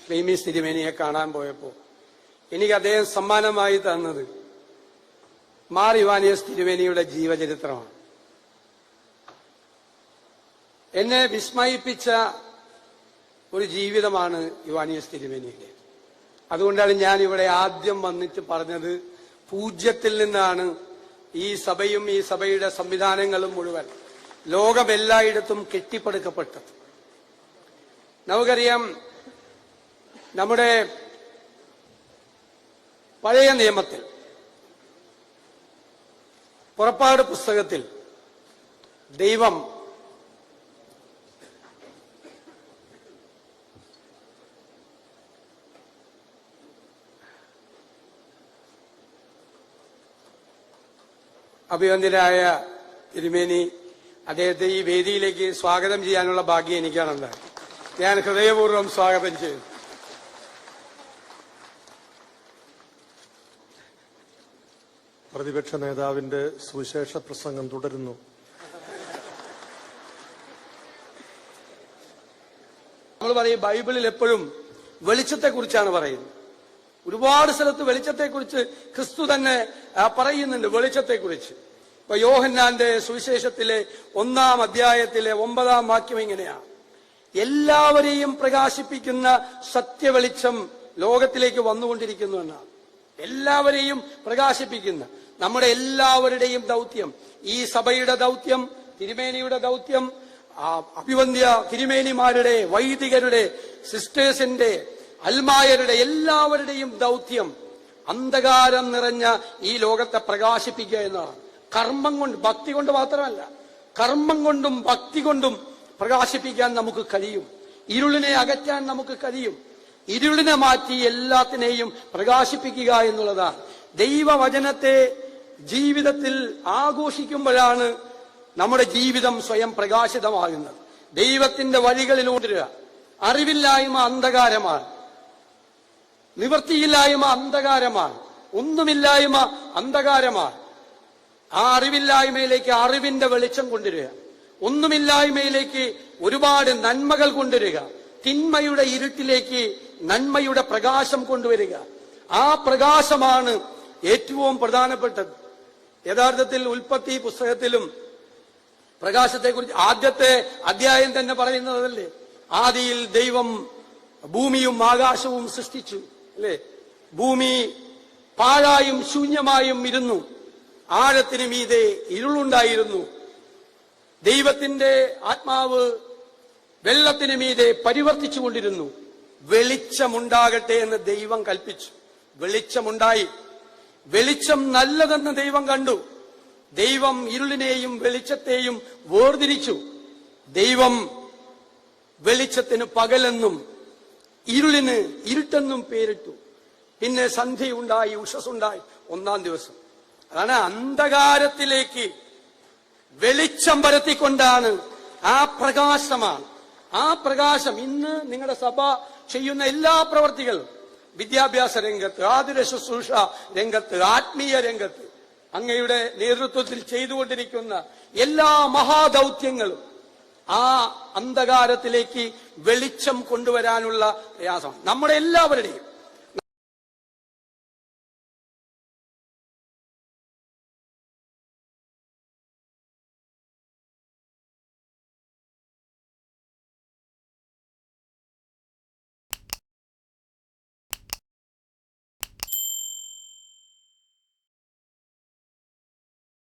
ക്ലീമീസ് തിരുമേനിയെ കാണാൻ പോയപ്പോൾ എനിക്ക് അദ്ദേഹം സമ്മാനമായി തന്നത് മാർ ഇവാനിയോസ് തിരുമേനിയുടെ ജീവചരിത്രമാണ്. എന്നെ വിസ്മയിപ്പിച്ച ഒരു ജീവിതമാണ് ഇവാനിയോസ് തിരുമേനിയുടെ. അതുകൊണ്ടാണ് ഞാൻ ഇവിടെ ആദ്യം വന്നിട്ട് പറഞ്ഞത്, പൂജ്യത്തിൽ നിന്നാണ് ഈ സഭയും ഈ സഭയുടെ സംവിധാനങ്ങളും മുഴുവൻ ലോകമെല്ലായിടത്തും കെട്ടിപ്പടുക്കപ്പെട്ടത്. നമുക്കറിയാം, നമ്മുടെ പഴയ നിയമത്തിൽ പുറപ്പാട് പുസ്തകത്തിൽ ദൈവം അഭിവന്ദ്യനായ തിരുമേനി, അദ്ദേഹത്തെ ഈ വേദിയിലേക്ക് സ്വാഗതം ചെയ്യാനുള്ള ഭാഗ്യം എനിക്കാണുണ്ടായത്. ഞാൻ ഹൃദയപൂർവ്വം സ്വാഗതം ചെയ്യുന്നു. പ്രതിപക്ഷ നേതാവിന്റെ സുവിശേഷ പ്രസംഗം തുടരുന്നു. നമ്മൾ പറയും, ബൈബിളിൽ എപ്പോഴും വെളിച്ചത്തെക്കുറിച്ചാണ് പറയുന്നത്. ഒരുപാട് സ്ഥലത്ത് വെളിച്ചത്തെക്കുറിച്ച് ക്രിസ്തു തന്നെ പറയുന്നുണ്ട്. വെളിച്ചത്തെക്കുറിച്ച് ഇപ്പൊ യോഹന്നാന്റെ സുവിശേഷത്തിലെ 1-ാം അധ്യായത്തിലെ 9-ാം വാക്യം ഇങ്ങനെയാണ്: എല്ലാവരെയും പ്രകാശിപ്പിക്കുന്ന സത്യവെളിച്ചം ലോകത്തിലേക്ക് വന്നുകൊണ്ടിരിക്കുന്നു എന്നാണ്. എല്ലാവരെയും പ്രകാശിപ്പിക്കുന്ന നമ്മുടെ എല്ലാവരുടെയും ദൗത്യം, ഈ സഭയുടെ ദൗത്യം, തിരുമേനിയുടെ ദൗത്യം, അഭിവന്ദ്യ തിരുമേനിമാരുടെ, വൈദികരുടെ, സിസ്റ്റേഴ്സിന്റെ, അൽമായരുടെ എല്ലാവരുടെയും ദൗത്യം അന്ധകാരം നിറഞ്ഞ ഈ ലോകത്തെ പ്രകാശിപ്പിക്കുക എന്നതാണ്. കർമ്മം കൊണ്ട്, ഭക്തി കൊണ്ട് മാത്രമല്ല, കർമ്മം കൊണ്ടും ഭക്തി കൊണ്ടും പ്രകാശിപ്പിക്കാൻ നമുക്ക് കഴിയും. ഇരുളിനെ അകറ്റാൻ നമുക്ക് കഴിയും. ഇരുളിനെ മാറ്റി എല്ലാത്തിനെയും പ്രകാശിപ്പിക്കുക എന്നുള്ളതാണ്. ദൈവവചനത്തെ ജീവിതത്തിൽ ആഘോഷിക്കുമ്പോഴാണ് നമ്മുടെ ജീവിതം സ്വയം പ്രകാശിതമാകുന്നത്. ദൈവത്തിന്റെ വഴികളിലൂടെ അറിവില്ലായ്മ അന്ധകാരമാണ്, നിവൃത്തിയില്ലായ്മ അന്ധകാരമാണ്, ഒന്നുമില്ലായ്മ അന്ധകാരമാണ്. ആ അറിവില്ലായ്മയിലേക്ക് അറിവിന്റെ വെളിച്ചം കൊണ്ടുവരിക, ഒന്നുമില്ലായ്മയിലേക്ക് ഒരുപാട് നന്മകൾ കൊണ്ടുവരിക, തിന്മയുടെ ഇരുട്ടിലേക്ക് നന്മയുടെ പ്രകാശം കൊണ്ടുവരിക. ആ പ്രകാശമാണ് ഏറ്റവും പ്രധാനപ്പെട്ടത്. യഥാർത്ഥത്തിൽ ഉൽപ്പത്തി പുസ്തകത്തിലും പ്രകാശത്തെക്കുറിച്ച് ആദ്യത്തെ അധ്യായം തന്നെ പറയുന്നതല്ലേ, ആദിയിൽ ദൈവം ഭൂമിയും ആകാശവും സൃഷ്ടിച്ചു, അല്ലേ? ഭൂമി പാഴായും ശൂന്യമായും ഇരുന്നു, ആഴത്തിന് മീതെ ഇരുളുണ്ടായിരുന്നു. ദൈവത്തിന്റെ ആത്മാവ് വെള്ളത്തിന് മീതെ പരിവർത്തിച്ചുകൊണ്ടിരുന്നു. വെളിച്ചമുണ്ടാകട്ടെ എന്ന് ദൈവം കൽപ്പിച്ചു. വെളിച്ചമുണ്ടായി. വെളിച്ചം നല്ലതെന്ന് ദൈവം കണ്ടു. ദൈവം ഇരുളിനെയും വെളിച്ചത്തെയും വേർതിരിച്ചു. ദൈവം വെളിച്ചത്തിന് പകലെന്നും ഇരുളിന് ഇരുട്ടെന്നും പേരിട്ടു. പിന്നെ സന്ധ്യയുണ്ടായി, ഉഷസ്സുണ്ടായി. 1-ാം ദിവസം. അതാണ് അന്ധകാരത്തിലേക്ക് വെളിച്ചം പരത്തിക്കൊണ്ടാണ്. ആ പ്രകാശമാണ്. ആ പ്രകാശം ഇന്ന് നിങ്ങളുടെ സഭ ചെയ്യുന്ന എല്ലാ പ്രവർത്തികളും, വിദ്യാഭ്യാസ രംഗത്ത്, ആതുര ശുശ്രൂഷ രംഗത്ത്, ആത്മീയ രംഗത്ത്, അങ്ങയുടെ നേതൃത്വത്തിൽ ചെയ്തുകൊണ്ടിരിക്കുന്ന എല്ലാ മഹാദൗത്യങ്ങളും ആ അന്ധകാരത്തിലേക്ക് വെളിച്ചം കൊണ്ടുവരാനുള്ള പ്രയാസമാണ്. നമ്മുടെ എല്ലാവരുടെയും